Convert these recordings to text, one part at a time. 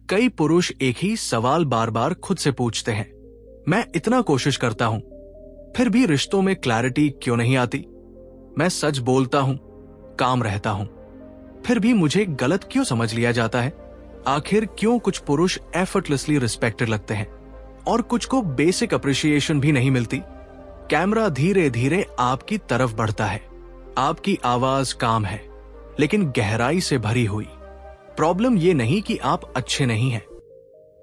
कई पुरुष एक ही सवाल बार बार खुद से पूछते हैं। मैं इतना कोशिश करता हूं, फिर भी रिश्तों में क्लैरिटी क्यों नहीं आती? मैं सच बोलता हूं, काम रहता हूं, फिर भी मुझे गलत क्यों समझ लिया जाता है? आखिर क्यों कुछ पुरुष एफर्टलेसली रिस्पेक्टेड लगते हैं और कुछ को बेसिक अप्रिशिएशन भी नहीं मिलती? कैमरा धीरे धीरे आपकी तरफ बढ़ता है। आपकी आवाज काम है, लेकिन गहराई से भरी हुई। प्रॉब्लम ये नहीं कि आप अच्छे नहीं हैं।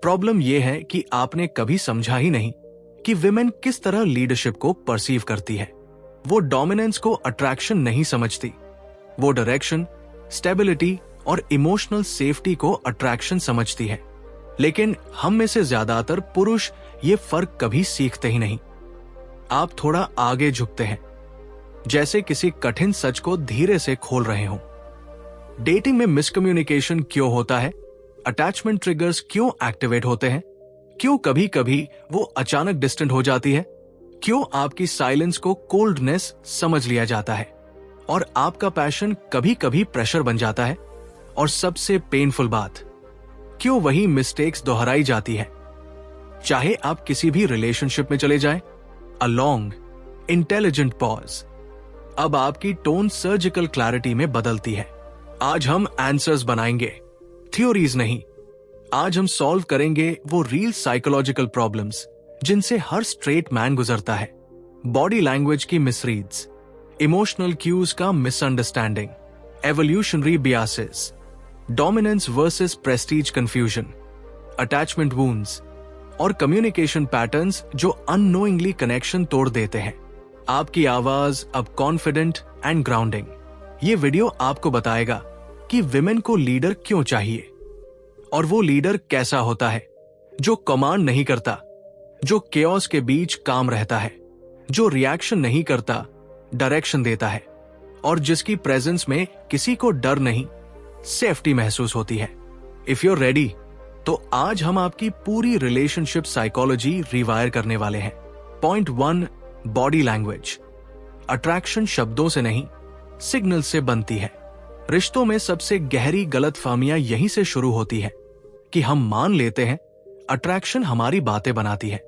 प्रॉब्लम ये है कि आपने कभी समझा ही नहीं कि विमेन किस तरह लीडरशिप को परसीव करती है। वो डोमिनेंस को अट्रैक्शन नहीं समझती। वो डायरेक्शन, स्टेबिलिटी और इमोशनल सेफ्टी को अट्रैक्शन समझती है। लेकिन हम में से ज्यादातर पुरुष ये फर्क कभी सीखते ही नहीं। आप थोड़ा आगे झुकते हैं, जैसे किसी कठिन सच को धीरे से खोल रहे हो। डेटिंग में मिसकम्युनिकेशन क्यों होता है? अटैचमेंट ट्रिगर्स क्यों एक्टिवेट होते हैं? क्यों कभी कभी वो अचानक डिस्टेंट हो जाती है? क्यों आपकी साइलेंस को कोल्डनेस समझ लिया जाता है और आपका पैशन कभी कभी प्रेशर बन जाता है? और सबसे पेनफुल बात, क्यों वही मिस्टेक्स दोहराई जाती है? चाहे आप किसी भी रिलेशनशिप में चले जाएं, अ लॉन्ग इंटेलिजेंट पॉज। अब आपकी टोन सर्जिकल क्लैरिटी में बदलती है। आज हम आंसर्स बनाएंगे, थ्योरीज नहीं। आज हम सॉल्व करेंगे वो रियल साइकोलॉजिकल प्रॉब्लम्स जिनसे हर स्ट्रेट मैन गुजरता है। बॉडी लैंग्वेज की मिसरीड्स, इमोशनल क्यूज का misunderstanding, evolutionary biases, dominance versus prestige confusion, attachment wounds और कम्युनिकेशन पैटर्न्स जो अननोइंगली कनेक्शन तोड़ देते हैं। आपकी आवाज अब कॉन्फिडेंट एंड ग्राउंडिंग। ये वीडियो आपको बताएगा कि विमेन को लीडर क्यों चाहिए और वो लीडर कैसा होता है, जो कमांड नहीं करता, जो केओस के बीच काम रहता है, जो रिएक्शन नहीं करता, डायरेक्शन देता है और जिसकी प्रेजेंस में किसी को डर नहीं, सेफ्टी महसूस होती है। इफ यू आर रेडी, तो आज हम आपकी पूरी रिलेशनशिप साइकोलॉजी रिवायर करने वाले हैं। Point 1, body language. अट्रैक्शन शब्दों से नहीं, सिग्नल से बनती है। रिश्तों में सबसे गहरी गलतफहमियां यहीं से शुरू होती है कि हम मान लेते हैं अट्रैक्शन हमारी बातें बनाती है,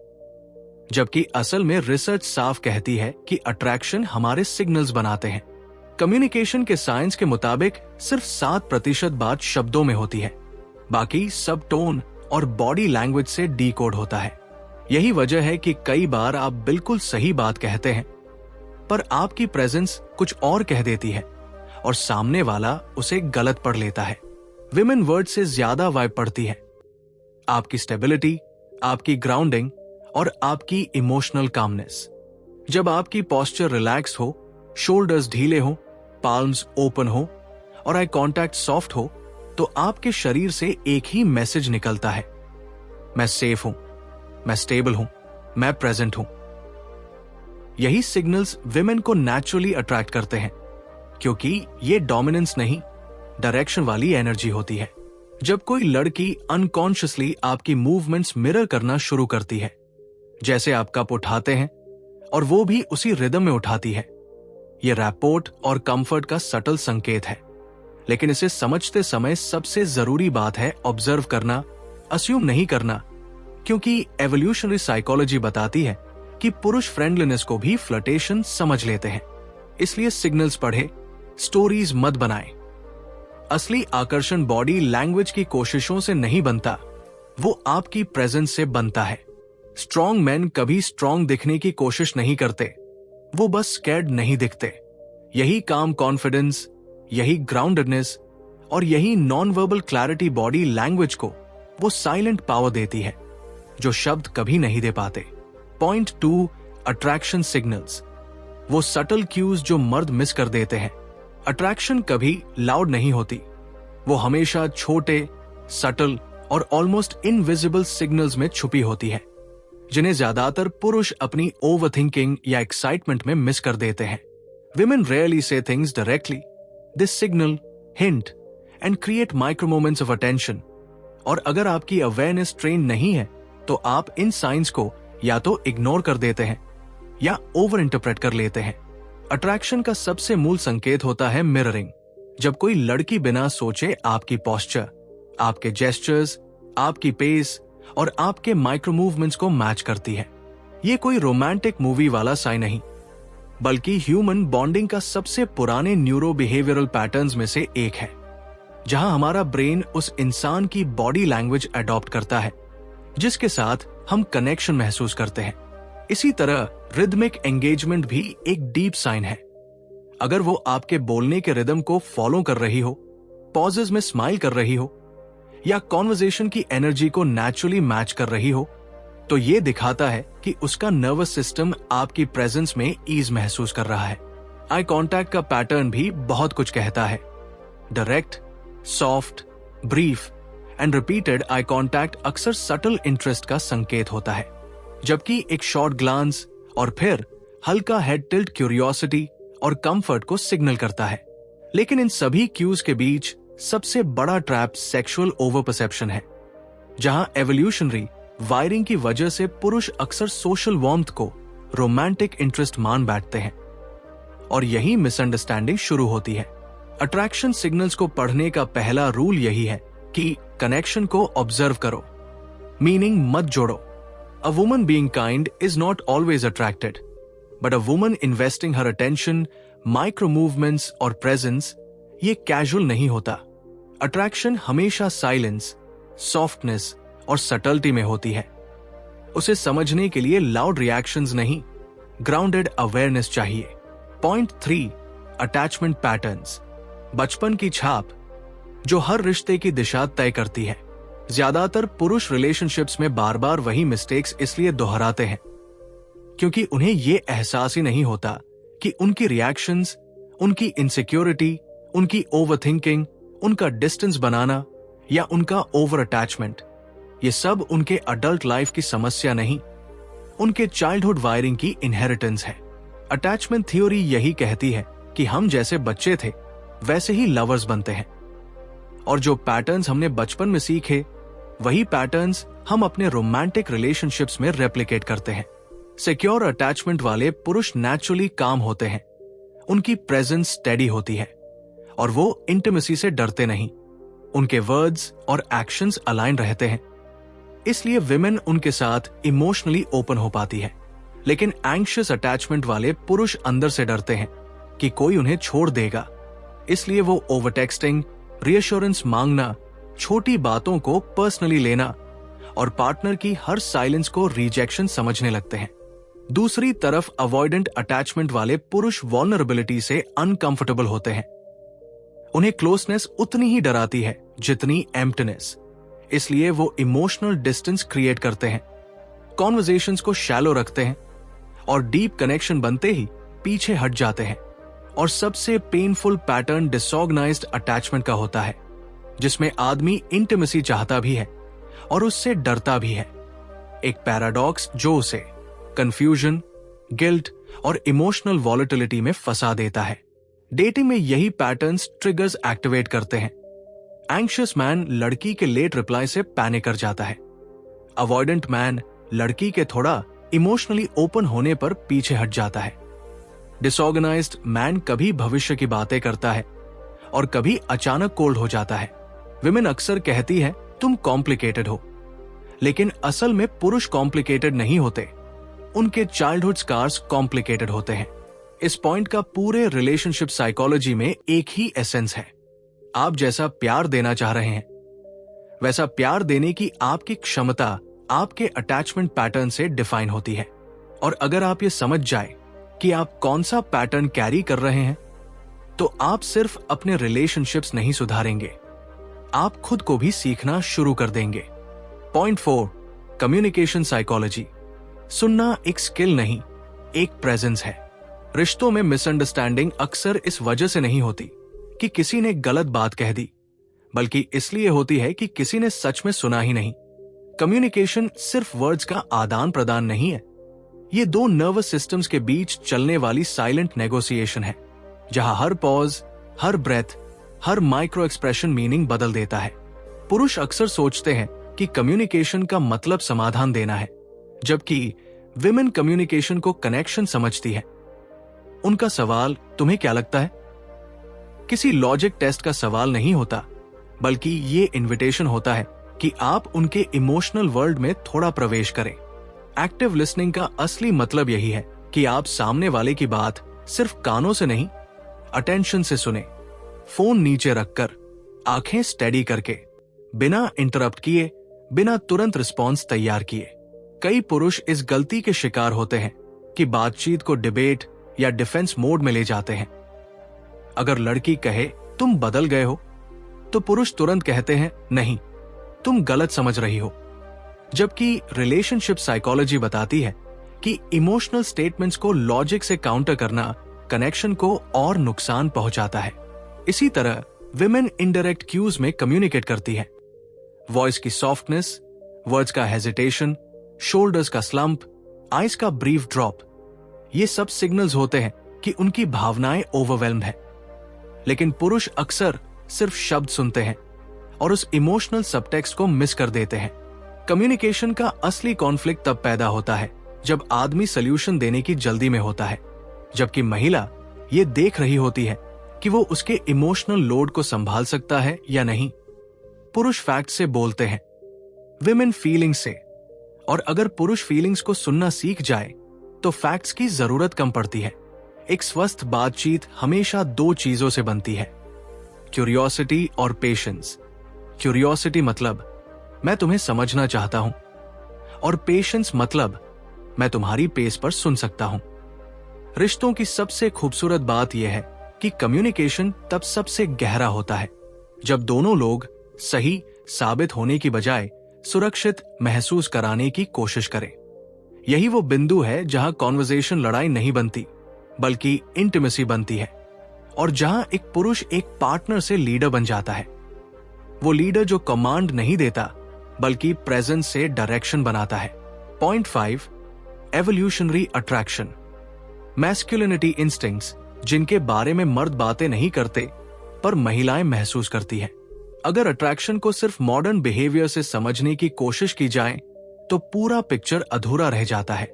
जबकि असल में रिसर्च साफ कहती है कि अट्रैक्शन हमारे सिग्नल्स बनाते हैं। कम्युनिकेशन के साइंस के मुताबिक सिर्फ 7% बात शब्दों में होती है, बाकी सब टोन और बॉडी लैंग्वेज से डीकोड होता है। यही वजह है कि कई बार आप बिल्कुल सही बात कहते हैं, पर आपकी प्रेजेंस कुछ और कह देती है और सामने वाला उसे गलत पढ़ लेता है। विमेन वर्ड से ज्यादा वाइब पड़ती है। आपकी स्टेबिलिटी, आपकी ग्राउंडिंग और आपकी इमोशनल कामनेस। जब आपकी पोस्चर रिलैक्स हो, शोल्डर्स ढीले हो, पाल्म्स ओपन हो और आई कांटेक्ट सॉफ्ट हो, तो आपके शरीर से एक ही मैसेज निकलता है, मैं सेफ हूं, मैं स्टेबल हूं, मैं प्रेजेंट हूं। यही सिग्नल्स विमेन को नेचुरली अट्रैक्ट करते हैं, क्योंकि ये डोमिनेंस नहीं, डायरेक्शन वाली एनर्जी होती है। जब कोई लड़की अनकॉन्शियसली आपकी मूवमेंट्स मिरर करना शुरू करती है, जैसे आप कप उठाते हैं और वो भी उसी रिदम में उठाती है, ये रैपोर्ट और कंफर्ट का सटल संकेत है। लेकिन इसे समझते समय सबसे जरूरी बात है ऑब्जर्व करना, अस्यूम नहीं करना, क्योंकि एवोल्यूशनरी साइकोलॉजी बताती है कि पुरुष फ्रेंडलीनेस को भी फ्लर्टेशन समझ लेते हैं। इसलिए सिग्नल्स पढ़े, स्टोरीज मत बनाएं। असली आकर्षण बॉडी लैंग्वेज की कोशिशों से नहीं बनता, वो आपकी प्रेजेंस से बनता है। स्ट्रॉन्ग मैन कभी स्ट्रॉन्ग दिखने की कोशिश नहीं करते, वो बस स्कैर्ड नहीं दिखते। यही काम कॉन्फिडेंस, यही ग्राउंडेडनेस और यही non verbal clarity body language को वो साइलेंट पावर देती है, जो शब्द कभी नहीं दे पाते। Point 2, attraction signals. वो सटल क्यूज जो मर्द मिस कर देते हैं। अट्रैक्शन कभी लाउड नहीं होती, वो हमेशा छोटे, सटल और ऑलमोस्ट इनविजिबल सिग्नल्स में छुपी होती है, जिन्हें ज्यादातर पुरुष अपनी ओवरथिंकिंग या एक्साइटमेंट में मिस कर देते हैं। Women rarely say things directly. They signal, hint, and create micro moments of attention. और अगर आपकी अवेयरनेस ट्रेन नहीं है, तो आप इन साइंस को या तो इग्नोर कर देते हैं या ओवर इंटरप्रेट कर लेते हैं। अट्रैक्शन का सबसे मूल संकेत होता है मिररिंग। जब कोई लड़की बिना सोचे आपकी पोस्चर, आपके जेस्चर्स, आपकी पेस और आपके माइक्रो मूवमेंट्स को मैच करती है। ये कोई रोमांटिक मूवी वाला साइन नहीं, बल्कि ह्यूमन बॉन्डिंग का सबसे पुराने न्यूरो बिहेवियरल पैटर्न्स में से एक है, जहां हमारा ब्रेन उस इंसान की बॉडी लैंग्वेज अडॉप्ट करता है जिसके साथ हम कनेक्शन महसूस करते हैं। इसी तरह रिदमिक एंगेजमेंट भी एक डीप साइन है। अगर वो आपके बोलने के रिदम को फॉलो कर रही हो, पॉजेज में स्माइल कर रही हो या कॉन्वर्सेशन की एनर्जी को नेचुरली मैच कर रही हो, तो ये दिखाता है कि उसका नर्वस सिस्टम आपकी प्रेजेंस में ईज महसूस कर रहा है। आई कांटेक्ट का पैटर्न भी बहुत कुछ कहता है। Direct, soft, brief and repeated eye contact अक्सर सटल इंटरेस्ट का संकेत होता है, जबकि एक शॉर्ट ग्लांस और फिर हल्का हेड टिल्ट क्यूरियोसिटी और कंफर्ट को सिग्नल करता है। लेकिन इन सभी क्यूज के बीच सबसे बड़ा ट्रैप सेक्सुअल ओवर परसेप्शन है, जहां एवोल्यूशनरी वायरिंग की वजह से पुरुष अक्सर सोशल वार्मथ को रोमांटिक इंटरेस्ट मान बैठते हैं, और यही मिसअंडरस्टैंडिंग शुरू होती है। अट्रैक्शन सिग्नल्स को पढ़ने का पहला रूल यही है कि कनेक्शन को ऑब्जर्व करो, मीनिंग मत जोड़ो। A woman being kind is not always attracted, but a woman investing her attention, micro movements और प्रेजेंस, ये कैजुअल नहीं होता। अट्रैक्शन हमेशा साइलेंस, सॉफ्टनेस और सटल्टी में होती है। उसे समझने के लिए लाउड रिएक्शंस नहीं, ग्राउंडेड अवेयरनेस चाहिए। Point 3, attachment patterns. बचपन की छाप जो हर रिश्ते की दिशा तय करती है। ज्यादातर पुरुष रिलेशनशिप्स में बार बार वही मिस्टेक्स इसलिए दोहराते हैं क्योंकि उन्हें ये एहसास ही नहीं होता कि उनकी रिएक्शंस, उनकी इनसिक्योरिटी, उनकी ओवरथिंकिंग, उनका डिस्टेंस बनाना या उनका ओवर अटैचमेंट, ये सब उनके अडल्ट लाइफ की समस्या नहीं, उनके चाइल्डहुड वायरिंग की इनहेरिटेंस है। अटैचमेंट थ्योरी यही कहती है कि हम जैसे बच्चे थे वैसे ही लवर्स बनते हैं, और जो पैटर्न्स हमने बचपन में सीखे वही पैटर्न्स हम अपने रोमांटिक रिलेशनशिप्स में रेप्लिकेट करते हैं। सिक्योर अटैचमेंट वाले पुरुष नेचुरली काम होते हैं, उनकी प्रेजेंस स्टेडी होती है और वो इंटिमेसी से डरते नहीं। उनके वर्ड्स और एक्शंस अलाइन रहते हैं, इसलिए विमेन उनके साथ इमोशनली ओपन हो पाती है। लेकिन एंग्शियस अटैचमेंट वाले पुरुष अंदर से डरते हैं कि कोई उन्हें छोड़ देगा, इसलिए वो ओवर टेक्सटिंग, रिएश्योरेंस मांगना, छोटी बातों को पर्सनली लेना और पार्टनर की हर साइलेंस को रिजेक्शन समझने लगते हैं। दूसरी तरफ अवॉइडेंट अटैचमेंट वाले पुरुष वल्नरेबिलिटी से अनकंफर्टेबल होते हैं। उन्हें क्लोजनेस उतनी ही डराती है जितनी एम्प्टीनेस, इसलिए वो इमोशनल डिस्टेंस क्रिएट करते हैं, कॉन्वर्सेशंस को शैलो रखते हैं और डीप कनेक्शन बनते ही पीछे हट जाते हैं। और सबसे पेनफुल पैटर्न डिसऑर्गेनाइज्ड अटैचमेंट का होता है, जिसमें आदमी इंटिमेसी चाहता भी है और उससे डरता भी है। एक पैराडॉक्स जो उसे कंफ्यूजन, गिल्ट और इमोशनल वॉलेटिलिटी में फंसा देता है। डेटिंग में यही पैटर्न्स ट्रिगर्स एक्टिवेट करते हैं। एंग्शियस मैन लड़की के लेट रिप्लाई से पैनिक कर जाता है। अवॉइडेंट मैन लड़की के थोड़ा इमोशनली ओपन होने पर पीछे हट जाता है। डिसऑर्गेनाइज्ड मैन कभी भविष्य की बातें करता है और कभी अचानक कोल्ड हो जाता है। विमेन अक्सर कहती है तुम कॉम्प्लिकेटेड हो, लेकिन असल में पुरुष कॉम्प्लिकेटेड नहीं होते, उनके चाइल्डहुड स्कार्स कॉम्प्लिकेटेड होते हैं। इस पॉइंट का पूरे रिलेशनशिप साइकोलॉजी में एक ही एसेंस है। आप जैसा प्यार देना चाह रहे हैं, वैसा प्यार देने की आपकी क्षमता आपके अटैचमेंट पैटर्न से डिफाइन होती है। और अगर आप ये समझ जाए कि आप कौन सा पैटर्न कैरी कर रहे हैं, तो आप सिर्फ अपने रिलेशनशिप्स नहीं सुधारेंगे, आप खुद को भी सीखना शुरू कर देंगे। Point 4, communication psychology. सुनना एक स्किल नहीं, एक प्रेजेंस है। रिश्तों में मिसअंडरस्टैंडिंग अक्सर इस वजह से नहीं होती कि किसी ने गलत बात कह दी, बल्कि इसलिए होती है कि किसी ने सच में सुना ही नहीं। कम्युनिकेशन सिर्फ वर्ड्स का आदान प्रदान नहीं है, ये दो नर्वस सिस्टम्स के बीच चलने वाली साइलेंट नेगोशिएशन है, जहां हर पॉज, हर ब्रेथ, हर माइक्रो एक्सप्रेशन मीनिंग बदल देता है। पुरुष अक्सर सोचते हैं कि कम्युनिकेशन का मतलब समाधान देना है, जबकि विमेन कम्युनिकेशन को कनेक्शन समझती है। उनका सवाल तुम्हें क्या लगता है किसी लॉजिक टेस्ट का सवाल नहीं होता, बल्कि ये इन्विटेशन होता है कि आप उनके इमोशनल वर्ल्ड में थोड़ा प्रवेश करें। एक्टिव लिसनिंग का असली मतलब यही है कि आप सामने वाले की बात सिर्फ कानों से नहीं, अटेंशन से सुने, फोन नीचे रखकर, आंखें स्टेडी करके, बिना इंटरप्ट किए, बिना तुरंत रिस्पॉन्स तैयार किए। कई पुरुष इस गलती के शिकार होते हैं कि बातचीत को डिबेट या डिफेंस मोड में ले जाते हैं। अगर लड़की कहे तुम बदल गए हो, तो पुरुष तुरंत कहते हैं नहीं, तुम गलत समझ रही हो। जबकि रिलेशनशिप साइकोलॉजी बताती है कि इमोशनल स्टेटमेंट्स को लॉजिक से काउंटर करना कनेक्शन को और नुकसान पहुंचाता है। इसी तरह विमेन इनडायरेक्ट क्यूज में कम्युनिकेट करती है। वॉइस की सॉफ्टनेस, वर्ड्स का हेजिटेशन, शोल्डर्स का स्लंप, आइज का ब्रीफ ड्रॉप, ये सब सिग्नल्स होते हैं कि उनकी भावनाएं ओवरवेल्म्ड है। लेकिन पुरुष अक्सर सिर्फ शब्द सुनते हैं और उस इमोशनल सबटेक्स्ट को मिस कर देते हैं। कम्युनिकेशन का असली कॉन्फ्लिक्ट तब पैदा होता है जब आदमी सॉल्यूशन देने की जल्दी में होता है, जबकि महिला ये देख रही होती है कि वो उसके इमोशनल लोड को संभाल सकता है या नहीं। पुरुष फैक्ट से बोलते हैं, विमेन फीलिंग्स से, और अगर पुरुष फीलिंग्स को सुनना सीख जाए तो फैक्ट्स की जरूरत कम पड़ती है। एक स्वस्थ बातचीत हमेशा दो चीजों से बनती है, क्यूरियोसिटी और पेशेंस। क्यूरियोसिटी मतलब मैं तुम्हें समझना चाहता हूं, और पेशेंस मतलब मैं तुम्हारी पेस पर सुन सकता हूं। रिश्तों की सबसे खूबसूरत बात यह है कि कम्युनिकेशन तब सबसे गहरा होता है जब दोनों लोग सही साबित होने की बजाय सुरक्षित महसूस कराने की कोशिश करें। यही वो बिंदु है जहां कॉन्वर्सेशन लड़ाई नहीं बनती, बल्कि इंटीमेसी बनती है, और जहां एक पुरुष एक पार्टनर से लीडर बन जाता है। वो लीडर जो कमांड नहीं देता, बल्कि प्रेजेंस से डायरेक्शन बनाता है। Point 5, evolutionary attraction. Masculinity instincts, जिनके बारे में मर्द बातें नहीं करते पर महिलाएं महसूस करती हैं। अगर अट्रैक्शन को सिर्फ मॉडर्न बिहेवियर से समझने की कोशिश की जाए तो पूरा पिक्चर अधूरा रह जाता है,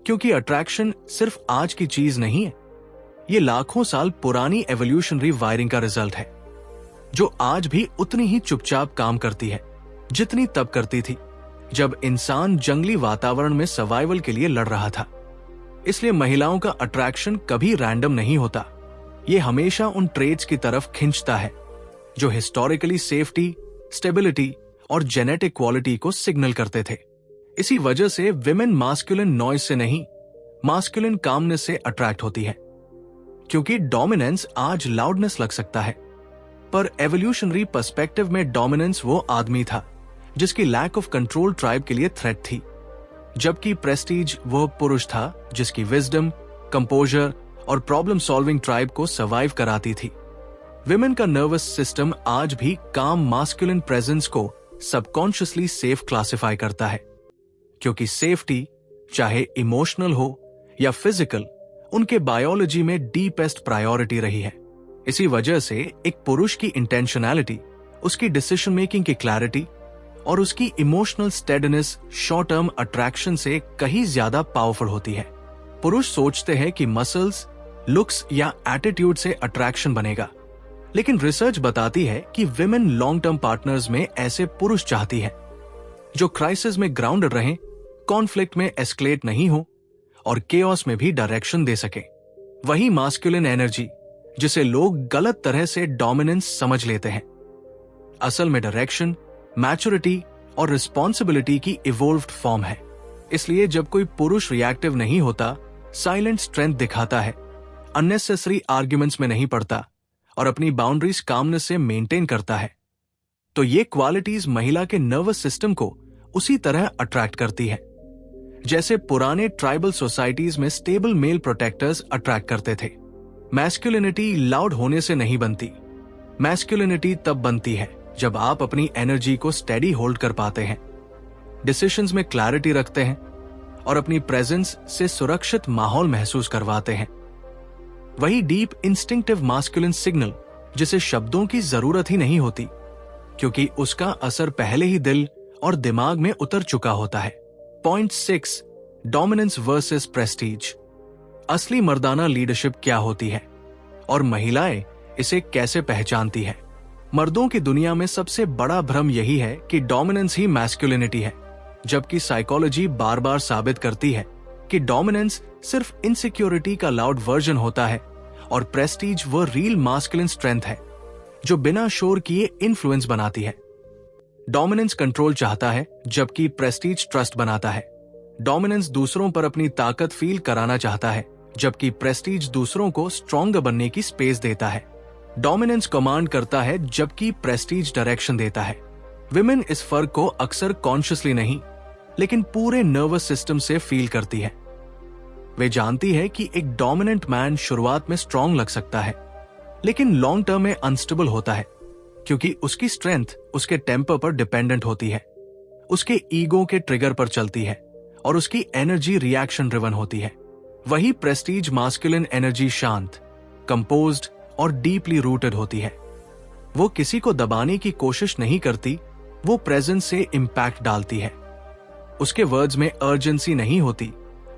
क्योंकि अट्रैक्शन सिर्फ आज की चीज नहीं है। ये लाखों साल पुरानी एवोल्यूशनरी वायरिंग का रिजल्ट है, जो आज भी उतनी ही चुपचाप काम करती है जितनी तब करती थी जब इंसान जंगली वातावरण में सर्वाइवल के लिए लड़ रहा था। इसलिए महिलाओं का अट्रैक्शन कभी रैंडम नहीं होता। ये हमेशा उन ट्रेट्स की तरफ खींचता है जो हिस्टोरिकली सेफ्टी, स्टेबिलिटी और जेनेटिक क्वालिटी को सिग्नल करते थे। इसी वजह से विमेन मास्कुलिन नॉइज से नहीं, मास्कुलिन कामनेस से अट्रैक्ट होती है, क्योंकि डोमिनेंस आज लाउडनेस लग सकता है, पर एवोल्यूशनरी पर्सपेक्टिव में डोमिनेंस वो आदमी था जिसकी लैक ऑफ कंट्रोल ट्राइब के लिए थ्रेट थी, जबकि प्रेस्टीज वो पुरुष था जिसकी विजडम, कंपोजर और प्रॉब्लम सॉल्विंग ट्राइब को सर्वाइव कराती थी। विमेन का नर्वस सिस्टम आज भी काम मास्कुलिन प्रेजेंस को सबकॉन्शियसली सेफ क्लासिफाई करता है, क्योंकि सेफ्टी चाहे इमोशनल हो या फिजिकल, उनके बायोलॉजी में डीपेस्ट प्रायोरिटी रही है। इसी वजह से एक पुरुष की इंटेंशनैलिटी, उसकी डिसीजन मेकिंग की क्लैरिटी और उसकी इमोशनल स्टेडनेस शॉर्ट टर्म अट्रैक्शन से कहीं ज्यादा पावरफुल होती है। पुरुष सोचते हैं कि मसल्स, लुक्स या एटीट्यूड से अट्रैक्शन बनेगा, लेकिन रिसर्च बताती है कि विमेन लॉन्ग टर्म पार्टनर्स में ऐसे पुरुष चाहती है जो क्राइसिस में ग्राउंडेड रहें, कॉन्फ्लिक्ट में एस्केलेट नहीं हो और केओस में भी डायरेक्शन दे सके। वही मास्कुलिन एनर्जी जिसे लोग गलत तरह से डोमिनेंस समझ लेते हैं, असल में डायरेक्शन, मैच्योरिटी और रिस्पॉन्सिबिलिटी की इवोल्व्ड फॉर्म है। इसलिए जब कोई पुरुष रिएक्टिव नहीं होता, साइलेंट स्ट्रेंथ दिखाता है, अननेसेसरी आर्ग्यूमेंट्स में नहीं पड़ता और अपनी बाउंड्रीज कामनेस से मेंटेन करता है, तो ये क्वालिटीज महिला के नर्वस सिस्टम को उसी तरह अट्रैक्ट करती है जैसे पुराने ट्राइबल सोसाइटीज में स्टेबल मेल प्रोटेक्टर्स अट्रैक्ट करते थे। मैस्कुलिनिटी लाउड होने से नहीं बनती। मैस्कुलिनिटी तब बनती है जब आप अपनी एनर्जी को स्टेडी होल्ड कर पाते हैं, डिसीजंस में क्लैरिटी रखते हैं और अपनी प्रेजेंस से सुरक्षित माहौल महसूस करवाते हैं। वही डीप इंस्टिंक्टिव मास्कुलिन सिग्नल जिसे शब्दों की जरूरत ही नहीं होती, क्योंकि उसका असर पहले ही दिल और दिमाग में उतर चुका होता है। Point 6, dominance versus Prestige. असली मर्दाना लीडरशिप क्या होती है और महिलाएं इसे कैसे पहचानती है? मर्दों की दुनिया में सबसे बड़ा भ्रम यही है कि डोमिनेंस ही मैस्कुलिनिटी है, जबकि साइकोलॉजी बार बार साबित करती है कि डोमिनेंस सिर्फ इनसिक्योरिटी का लाउड वर्जन होता है और प्रेस्टीज वो रियल मास्कुलिन स्ट्रेंथ है जो बिना शोर किए इन्फ्लुएंस बनाती है। डोमिनेंस कंट्रोल चाहता है जबकि प्रेस्टीज ट्रस्ट बनाता है। डोमिनेंस दूसरों पर अपनी ताकत फील कराना चाहता है जबकि प्रेस्टीज दूसरों को स्ट्रॉन्गर बनने की स्पेस देता है। डोमिनेंस कमांड करता है जबकि प्रेस्टीज डायरेक्शन देता है। विमेन इस फर्क को अक्सर कॉन्शियसली नहीं लेकिन पूरे नर्वस सिस्टम से फील करती है। वे जानती है कि एक डोमिनेंट मैन शुरुआत में स्ट्रॉन्ग लग सकता है लेकिन लॉन्ग टर्म में अनस्टेबल होता है क्योंकि उसकी स्ट्रेंथ उसके टेम्पर पर डिपेंडेंट होती है, उसके ईगो के ट्रिगर पर चलती है और उसकी एनर्जी रिएक्शन ड्रिवन होती है। वही प्रेस्टीज मास्कुलिन एनर्जी शांत, कंपोज्ड और डीपली रूटेड होती है। वो किसी को दबाने की कोशिश नहीं करती, वो प्रेजेंस से इंपैक्ट डालती है। उसके वर्ड्स में अर्जेंसी नहीं होती,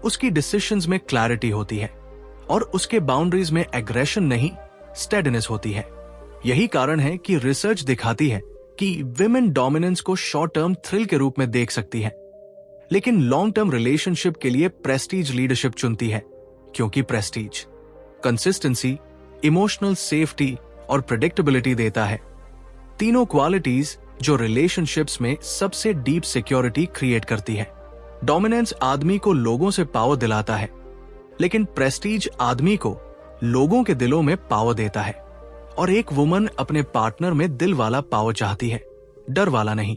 उसकी डिसीजंस में क्लैरिटी होती है और उसके बाउंड्रीज में एग्रेशन नहीं, स्टेडीनेस होती है। यही कारण है कि रिसर्च दिखाती है कि विमेन डोमिनेंस को शॉर्ट टर्म थ्रिल के रूप में देख सकती है लेकिन लॉन्ग टर्म रिलेशनशिप के लिए प्रेस्टीज लीडरशिप चुनती है क्योंकि प्रेस्टीज कंसिस्टेंसी, इमोशनल सेफ्टी और प्रेडिक्टेबिलिटी देता है। तीनों क्वालिटीज जो रिलेशनशिप्स में सबसे डीप सिक्योरिटी क्रिएट करती है। डोमिनेंस आदमी को लोगों से पावर दिलाता है लेकिन प्रेस्टीज आदमी को लोगों के दिलों में पावर देता है। और एक वुमन अपने पार्टनर में दिल वाला पावर चाहती है, डर वाला नहीं।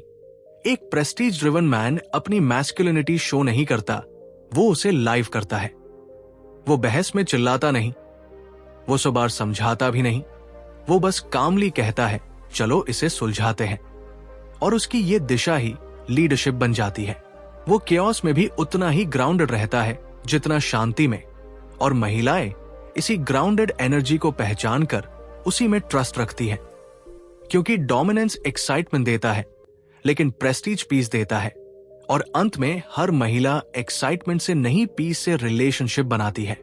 एक प्रेस्टीज ड्रिवन मैन अपनी मैस्कुलिनिटी शो नहीं करता, वो उसे लाइव करता है। वो बहस में चिल्लाता नहीं, वो 100 बार समझाता भी नहीं, वो बस कामली कहता है चलो इसे सुलझाते हैं। और उसकी ये दिशा ही लीडरशिप बन जाती है। वो केओस में भी उतना ही ग्राउंडेड रहता है जितना शांति में, और महिलाएं इसी ग्राउंडेड एनर्जी को पहचान कर उसी में ट्रस्ट रखती है क्योंकि डोमिनेंस एक्साइटमेंट देता है लेकिन प्रेस्टीज पीस देता है और अंत में हर महिला एक्साइटमेंट से नहीं पीस से रिलेशनशिप बनाती है।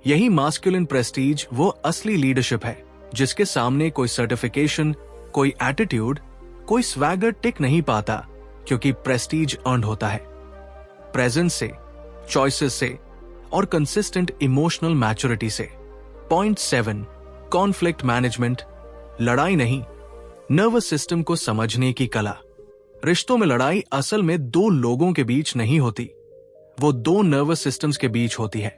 यही मास्कुलिन प्रेस्टीज वो असली लीडरशिप है जिसके सामने कोई सर्टिफिकेशन, कोई एटीट्यूड, कोई स्वैगर टिक नहीं पाता क्योंकि प्रेस्टीज अर्न्ड होता है प्रेजेंस से, चॉइसेस से और कंसिस्टेंट इमोशनल मैच्योरिटी से। Point 7, conflict management. लड़ाई नहीं, नर्वस सिस्टम को समझने की कला। रिश्तों में लड़ाई असल में दो लोगों के बीच नहीं होती, वो दो नर्वस सिस्टम्स के बीच होती है।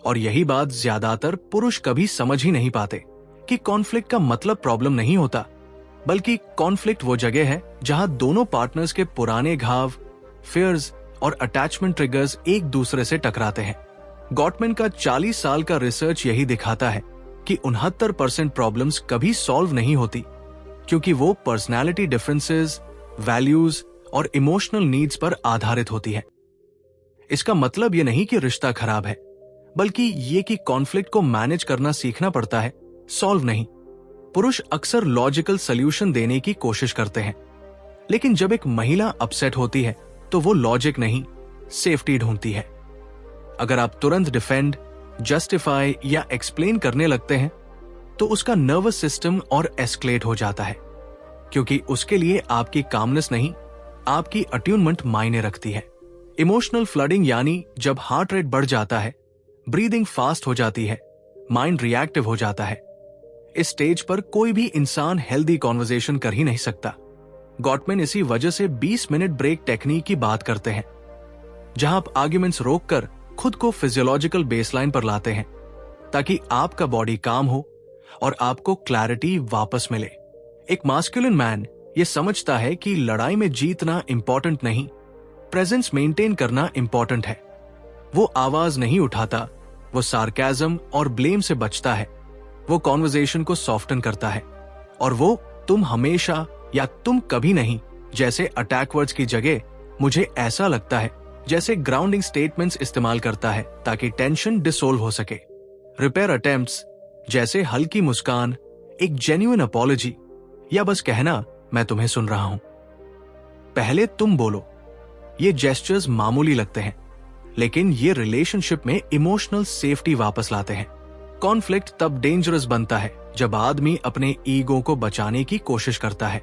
और यही बात ज्यादातर पुरुष कभी समझ ही नहीं पाते कि कॉन्फ्लिक्ट का मतलब प्रॉब्लम नहीं होता, बल्कि कॉन्फ्लिक्ट वो जगह है जहां दोनों पार्टनर्स के पुराने घाव, फियर्स और अटैचमेंट ट्रिगर्स एक दूसरे से टकराते हैं। गॉटमैन का 40 साल का रिसर्च यही दिखाता है कि 69% प्रॉब्लम्स कभी सॉल्व नहीं होती क्योंकि वो पर्सनालिटी डिफरेंसेस, वैल्यूज और इमोशनल नीड्स पर आधारित होती है। इसका मतलब ये नहीं कि रिश्ता खराब है, बल्कि ये कि कॉन्फ्लिक्ट को मैनेज करना सीखना पड़ता है, सॉल्व नहीं। पुरुष अक्सर लॉजिकल सॉल्यूशन देने की कोशिश करते हैं, लेकिन जब एक महिला अपसेट होती है तो वो लॉजिक नहीं, सेफ्टी ढूंढती है। अगर आप तुरंत डिफेंड, जस्टिफाई या एक्सप्लेन करने लगते हैं तो उसका नर्वस सिस्टम और एस्केलेट हो जाता है क्योंकि उसके लिए आपकी कामनेस नहीं, आपकी अट्यूनमेंट मायने रखती है। इमोशनल फ्लडिंग यानी जब हार्ट रेट बढ़ जाता है, ब्रीदिंग फास्ट हो जाती है, माइंड रिएक्टिव हो जाता है। इस स्टेज पर कोई भी इंसान हेल्दी कॉन्वर्सेशन कर ही नहीं सकता। गॉटमैन इसी वजह से 20 मिनट ब्रेक टेक्निक की बात करते हैं, जहां आप आर्ग्यूमेंट्स रोककर खुद को फिजियोलॉजिकल बेसलाइन पर लाते हैं ताकि आपका बॉडी काम हो और आपको क्लैरिटी वापस मिले। एक मास्कुलिन मैन ये समझता है कि लड़ाई में जीतना इंपॉर्टेंट नहीं, प्रेजेंस मेंटेन करना इंपॉर्टेंट है। वो आवाज नहीं उठाता, वो सार्केज्म और ब्लेम से बचता है, वो कॉन्वर्सेशन को सॉफ्टन करता है और वो तुम हमेशा या तुम कभी नहीं जैसे अटैक वर्ड्स की जगह मुझे ऐसा लगता है जैसे ग्राउंडिंग स्टेटमेंट्स इस्तेमाल करता है ताकि टेंशन डिसोल्व हो सके। रिपेयर अटेम्प्ट्स जैसे हल्की मुस्कान, एक जेन्युइन अपॉलॉजी या बस कहना मैं तुम्हें सुन रहा हूं, पहले तुम बोलो। ये जेस्चर्स मामूली लगते हैं लेकिन ये रिलेशनशिप में इमोशनल सेफ्टी वापस लाते हैं। कॉन्फ्लिक्ट तब डेंजरस बनता है जब आदमी अपने ईगो को बचाने की कोशिश करता है।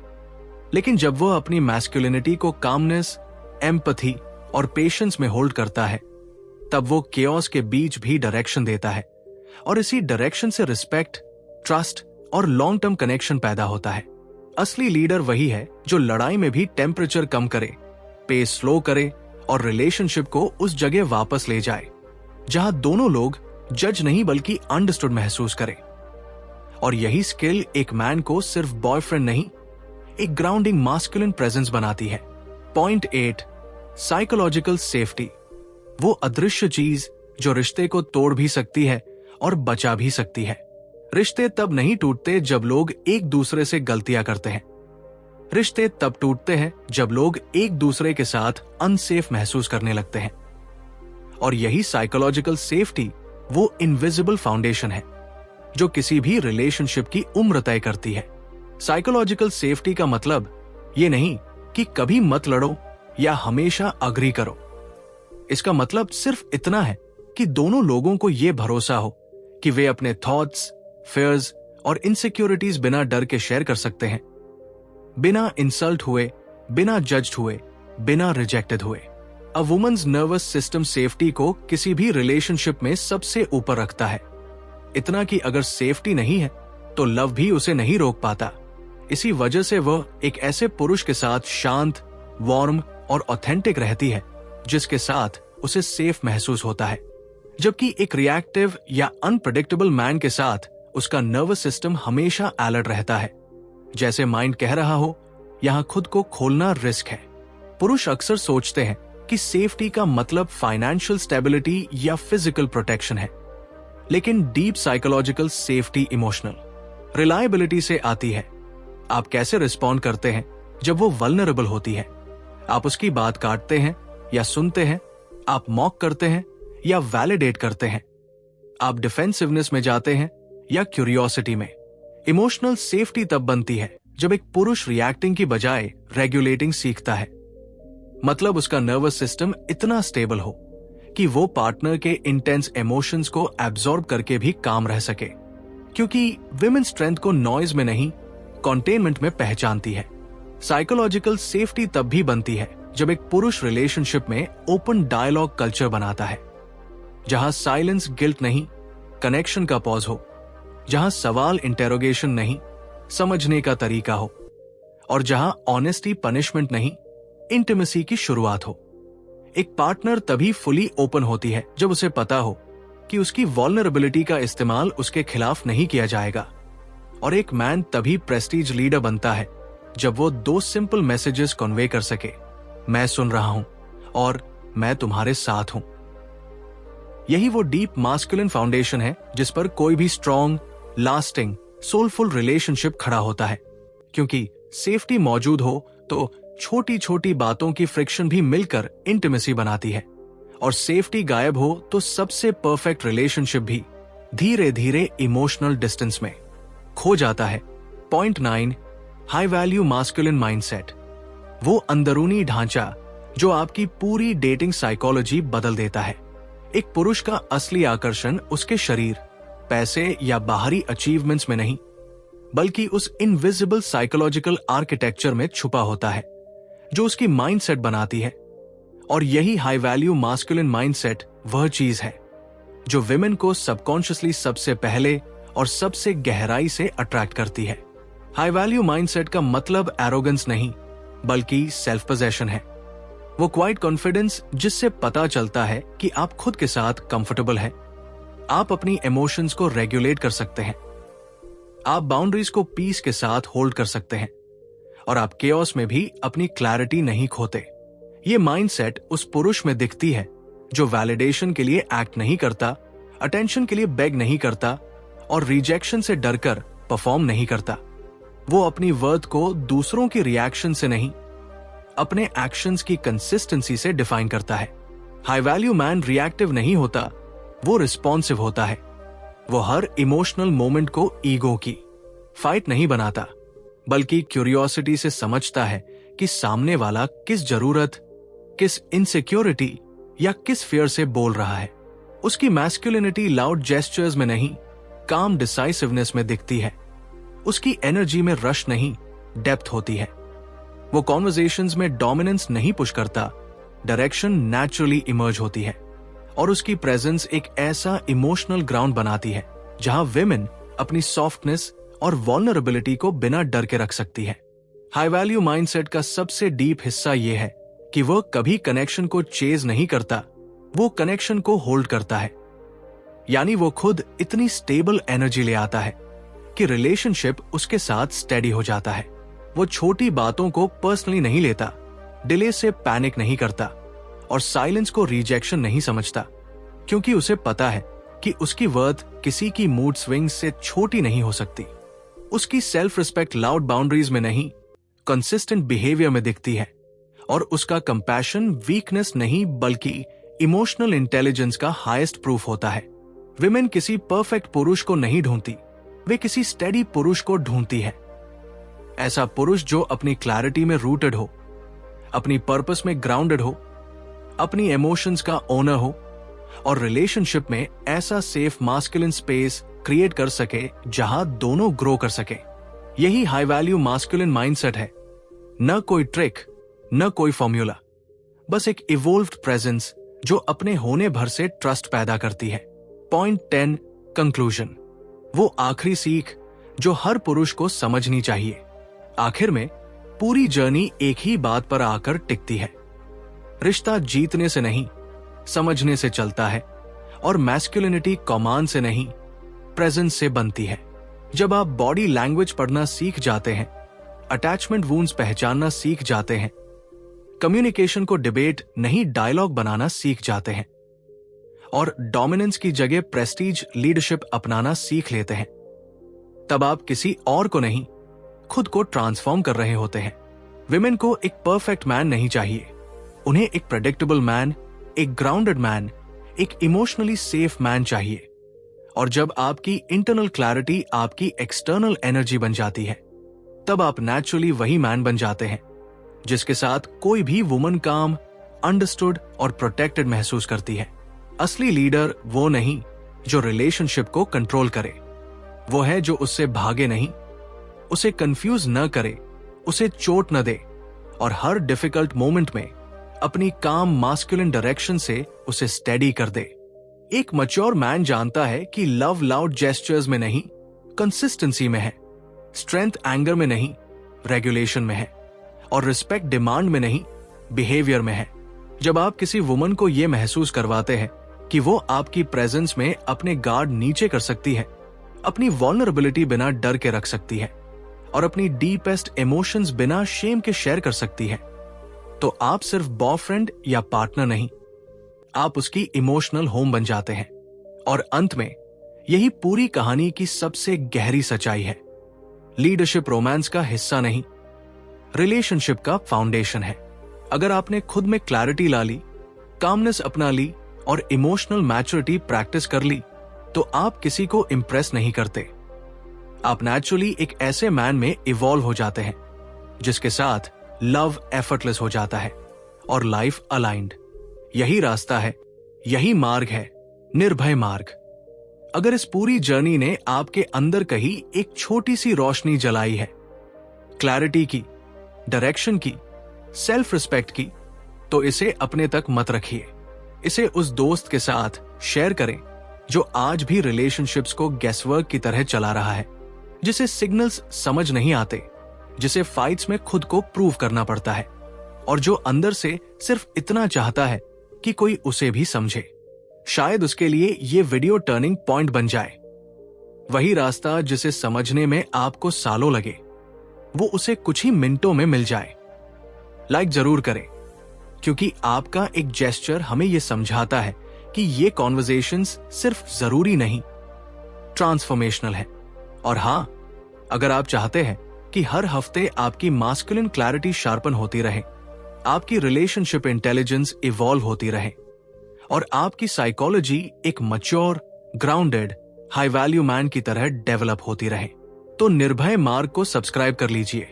लेकिन जब वो अपनी मैस्कुलिनिटी को कामनेस, एम्पैथी और पेशेंस में होल्ड करता है, तब वो केओस के बीच भी डायरेक्शन देता है, और इसी डायरेक्शन से रिस्पेक्ट, ट्रस्ट और लॉन्ग टर्म कनेक्शन पैदा होता है। असली लीडर वही है जो लड़ाई में भी टेम्परेचर कम करे, पेस स्लो करे और रिलेशनशिप को उस जगह वापस ले जाए जहां दोनों लोग जज नहीं बल्कि अंडरस्टूड महसूस करें। और यही स्किल एक मैन को सिर्फ बॉयफ्रेंड नहीं, एक ग्राउंडिंग मास्कुलिन प्रेजेंस बनाती है। पॉइंट 8, साइकोलॉजिकल सेफ्टी, वो अदृश्य चीज जो रिश्ते को तोड़ भी सकती है और बचा भी सकती है। रिश्ते तब नहीं टूटते जब लोग एक दूसरे से गलतियां करते हैं। रिश्ते तब टूटते हैं जब लोग एक दूसरे के साथ अनसेफ महसूस करने लगते हैं। और यही साइकोलॉजिकल सेफ्टी वो इनविजिबल फाउंडेशन है जो किसी भी रिलेशनशिप की उम्र तय करती है। साइकोलॉजिकल सेफ्टी का मतलब ये नहीं कि कभी मत लड़ो या हमेशा अग्री करो। इसका मतलब सिर्फ इतना है कि दोनों लोगों को यह भरोसा हो कि वे अपने थॉट्स, फियर्स और इनसिक्योरिटीज बिना डर के शेयर कर सकते हैं, बिना इंसल्ट हुए, बिना जज्ड हुए, बिना रिजेक्टेड हुए। अ वुमन्स नर्वस सिस्टम सेफ्टी को किसी भी रिलेशनशिप में सबसे ऊपर रखता है। इतना कि अगर सेफ्टी नहीं है तो लव भी उसे नहीं रोक पाता। इसी वजह से वह एक ऐसे पुरुष के साथ शांत, वार्म और ऑथेंटिक रहती है जिसके साथ उसे सेफ महसूस होता है, जबकि एक रिएक्टिव या अनप्रेडिक्टेबल मैन के साथ उसका नर्वस सिस्टम हमेशा अलर्ट रहता है। जैसे माइंड कह रहा हो, यहां खुद को खोलना रिस्क है। पुरुष अक्सर सोचते हैं कि सेफ्टी का मतलब फाइनेंशियल स्टेबिलिटी या फिजिकल प्रोटेक्शन है, लेकिन deep psychological safety emotional reliability से आती है। आप कैसे रिस्पॉन्ड करते हैं जब वो वल्नरेबल होती है? आप उसकी बात काटते हैं या सुनते हैं? आप मॉक करते हैं या वैलिडेट करते हैं? आप डिफेंसिवनेस में जाते हैं या क्यूरियोसिटी में? इमोशनल सेफ्टी तब बनती है जब एक पुरुष रिएक्टिंग की बजाय रेगुलेटिंग सीखता है। मतलब उसका नर्वस सिस्टम इतना स्टेबल हो कि वो पार्टनर के इंटेंस इमोशंस को एब्जॉर्ब करके भी काम रह सके, क्योंकि विमेन स्ट्रेंथ को नॉइज में नहीं, कंटेनमेंट में पहचानती है। साइकोलॉजिकल सेफ्टी तब भी बनती है जब एक पुरुष रिलेशनशिप में ओपन डायलॉग कल्चर बनाता है, जहां साइलेंस गिल्ट नहीं, कनेक्शन का पॉज हो, जहां सवाल इंटेरोगेशन नहीं, समझने का तरीका हो, और जहां ऑनेस्टी पनिशमेंट नहीं, इंटिमेसी की शुरुआत हो। एक पार्टनर तभी फुली ओपन होती है जब उसे पता हो कि उसकी वल्नरेबिलिटी का इस्तेमाल उसके खिलाफ नहीं किया जाएगा। और एक मैन तभी प्रेस्टीज लीडर बनता है जब वो 2 सिंपल मैसेजेस कन्वे कर सके, मैं सुन रहा हूं और मैं तुम्हारे साथ हूं। यही वो डीप मास्कुलिन फाउंडेशन है जिस पर कोई भी स्ट्रॉन्ग, लास्टिंग, सोलफुल रिलेशनशिप खड़ा होता है। क्योंकि सेफ्टी मौजूद हो तो छोटी छोटी बातों की फ्रिक्शन भी मिलकर इंटिमेसी बनाती है, और सेफ्टी गायब हो तो सबसे परफेक्ट रिलेशनशिप भी धीरे धीरे इमोशनल डिस्टेंस में खो जाता है। Point 9, high value masculine mindset, वो अंदरूनी ढांचा जो आपकी पूरी डेटिंग साइकोलॉजी बदल देता है। एक पुरुष का असली आकर्षण उसके शरीर, पैसे या बाहरी अचीवमेंट्स में नहीं, बल्कि उस इनविजिबल साइकोलॉजिकल आर्किटेक्चर में छुपा होता है जो उसकी माइंडसेट बनाती है। और यही हाई वैल्यू मास्कुलिन माइंडसेट वह चीज है जो विमेन को सबकॉन्शियसली सबसे पहले और सबसे गहराई से अट्रैक्ट करती है। हाई वैल्यू माइंडसेट का मतलब एरोगेंस नहीं, बल्कि सेल्फ पोजेशन है। वो क्वाइट कॉन्फिडेंस जिससे पता चलता है कि आप खुद के साथ कंफर्टेबल हैं, आप अपनी इमोशंस को रेगुलेट कर सकते हैं, आप बाउंड्रीज को पीस के साथ होल्ड कर सकते हैं, और आप केओस में भी अपनी क्लैरिटी नहीं खोते। ये माइंडसेट उस पुरुष में दिखती है जो वैलिडेशन के लिए एक्ट नहीं करता, अटेंशन के लिए बेग नहीं करता और रिजेक्शन से डरकर परफॉर्म नहीं करता। वो अपनी वर्थ को दूसरों की रिएक्शन से नहीं, अपने एक्शंस की कंसिस्टेंसी से डिफाइन करता है। हाई वैल्यू मैन रिएक्टिव नहीं होता, वो रिस्पॉन्सिव होता है। वो हर इमोशनल मोमेंट को ईगो की फाइट नहीं बनाता, बल्कि क्यूरियोसिटी से समझता है कि सामने वाला किस जरूरत, किस इनसिक्योरिटी या किस फियर से बोल रहा है। उसकी मैस्कुलिनिटी लाउड जेस्चर्स में नहीं, काम डिसाइसिवनेस में दिखती है। उसकी एनर्जी में रश नहीं, डेप्थ होती है। वो कॉन्वर्सेशंस में डोमिनेंस नहीं पुश करता, डायरेक्शन नेचुरली इमर्ज होती है। और उसकी प्रेजेंस एक ऐसा इमोशनल ग्राउंड बनाती है जहां विमेन अपनी सॉफ्टनेस और वल्नरेबिलिटी को बिना डर के रख सकती है। हाई वैल्यू माइंडसेट का सबसे डीप हिस्सा यह है कि वह कभी कनेक्शन को चेज नहीं करता, वो कनेक्शन को होल्ड करता है। यानी वो खुद इतनी स्टेबल एनर्जी ले आता है कि रिलेशनशिप उसके साथ स्टेडी हो जाता है। वो छोटी बातों को पर्सनली नहीं लेता, डिले से पैनिक नहीं करता और साइलेंस को रिजेक्शन नहीं समझता, क्योंकि उसे पता है कि उसकी वर्थ किसी की मूड स्विंग्स से छोटी नहीं हो सकती। उसकी सेल्फ रिस्पेक्ट लाउड बाउंड्रीज में नहीं, कंसिस्टेंट बिहेवियर में दिखती है। और उसका कंपैशन वीकनेस नहीं बल्कि इमोशनल इंटेलिजेंस का हाईएस्ट प्रूफ होता है। विमेन किसी परफेक्ट पुरुष को नहीं ढूंढती, वे किसी स्टेडी पुरुष को ढूंढती है। ऐसा पुरुष जो अपनी क्लैरिटी में रूटेड हो, अपनी पर्पस में ग्राउंडेड हो, अपनी इमोशंस का ओनर हो और रिलेशनशिप में ऐसा सेफ मास्कुलिन स्पेस क्रिएट कर सके जहां दोनों ग्रो कर सके। यही हाई वैल्यू मास्कुलिन माइंडसेट है। न कोई ट्रिक, न कोई फॉर्मूला, बस एक इवोल्व्ड प्रेजेंस जो अपने होने भर से ट्रस्ट पैदा करती है। पॉइंट 10 कंक्लूजन, वो आखिरी सीख जो हर पुरुष को समझनी चाहिए। आखिर में पूरी जर्नी एक ही बात पर आकर टिकती है। रिश्ता जीतने से नहीं, समझने से चलता है और मैस्कुलिनिटी कमांड से नहीं, प्रेजेंस से बनती है। जब आप बॉडी लैंग्वेज पढ़ना सीख जाते हैं, अटैचमेंट वूंड्स पहचानना सीख जाते हैं, कम्युनिकेशन को डिबेट नहीं डायलॉग बनाना सीख जाते हैं और डोमिनेंस की जगह प्रेस्टीज लीडरशिप अपनाना सीख लेते हैं, तब आप किसी और को नहीं, खुद को ट्रांसफॉर्म कर रहे होते हैं। विमेन को एक परफेक्ट मैन नहीं चाहिए, उन्हें एक प्रेडिक्टेबल मैन, एक ग्राउंडेड मैन, एक इमोशनली सेफ मैन चाहिए। और जब आपकी इंटरनल क्लैरिटी आपकी एक्सटर्नल एनर्जी बन जाती है, तब आप नेचुरली वही मैन बन जाते हैं जिसके साथ कोई भी वुमन काम, अंडरस्टूड और प्रोटेक्टेड महसूस करती है। असली लीडर वो नहीं जो रिलेशनशिप को कंट्रोल करे, वो है जो उससे भागे नहीं, उसे कंफ्यूज न करे, उसे चोट न दे और हर डिफिकल्ट मोमेंट में अपनी काम मास्कुलिन डायरेक्शन से उसे स्टेडी कर दे। एक मैच्योर मैन जानता है कि लव लाउड जेस्चर्स में नहीं, कंसिस्टेंसी में है, स्ट्रेंथ एंगर में नहीं, रेगुलेशन में है और रिस्पेक्ट डिमांड में नहीं, बिहेवियर में है। जब आप किसी वुमन को यह महसूस करवाते हैं कि वो आपकी प्रेजेंस में अपने गार्ड नीचे कर सकती है, अपनी वल्नरेबिलिटी बिना डर के रख सकती है और अपनी डीपेस्ट इमोशंस बिना शेम के शेयर कर सकती है, तो आप सिर्फ बॉयफ्रेंड या पार्टनर नहीं, आप उसकी इमोशनल होम बन जाते हैं। और अंत में यही पूरी कहानी की सबसे गहरी सच्चाई है। लीडरशिप रोमांस का हिस्सा नहीं, रिलेशनशिप का फाउंडेशन है। अगर आपने खुद में क्लैरिटी ला ली, कामनेस अपना ली और इमोशनल मैच्योरिटी प्रैक्टिस कर ली, तो आप किसी को इंप्रेस नहीं करते। आप नेचुरली एक ऐसे मैन में इवॉल्व हो जाते हैं जिसके साथ लव एफर्टलेस हो जाता है और लाइफ अलाइंड। यही रास्ता है, यही मार्ग है, निर्भय मार्ग। अगर इस पूरी जर्नी ने आपके अंदर कहीं एक छोटी सी रोशनी जलाई है, क्लैरिटी की, डायरेक्शन की, सेल्फ रिस्पेक्ट की, तो इसे अपने तक मत रखिए। इसे उस दोस्त के साथ शेयर करें जो आज भी रिलेशनशिप्स को गेसवर्क की तरह चला रहा है, जिसे सिग्नल्स समझ नहीं आते, जिसे फाइट्स में खुद को प्रूव करना पड़ता है और जो अंदर से सिर्फ इतना चाहता है कि कोई उसे भी समझे। शायद उसके लिए ये वीडियो टर्निंग पॉइंट बन जाए। वही रास्ता जिसे समझने में आपको सालों लगे, वो उसे कुछ ही मिनटों में मिल जाए। लाइक जरूर करें, क्योंकि आपका एक जेस्चर हमें यह समझाता है कि ये कॉन्वर्सेशंस सिर्फ जरूरी नहीं, ट्रांसफॉर्मेशनल है। और हां, अगर आप चाहते हैं कि हर हफ्ते आपकी मास्कुलिन क्लैरिटी शार्पन होती रहे, आपकी रिलेशनशिप इंटेलिजेंस इवॉल्व होती रहे और आपकी साइकोलॉजी एक mature, grounded, high value man की तरह डेवलप होती रहे, तो निर्भय मार्ग को सब्सक्राइब कर लीजिए।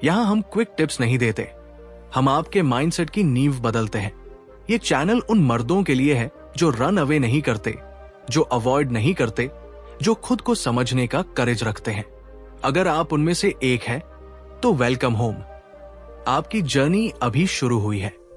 यहां हम क्विक टिप्स नहीं देते, हम आपके माइंडसेट की नींव बदलते हैं। ये चैनल उन मर्दों के लिए है जो रन अवे नहीं करते, जो अवॉइड नहीं करते, जो खुद को समझने का करेज रखते हैं। अगर आप उनमें से एक हैं, तो वेलकम होम। आपकी जर्नी अभी शुरू हुई है।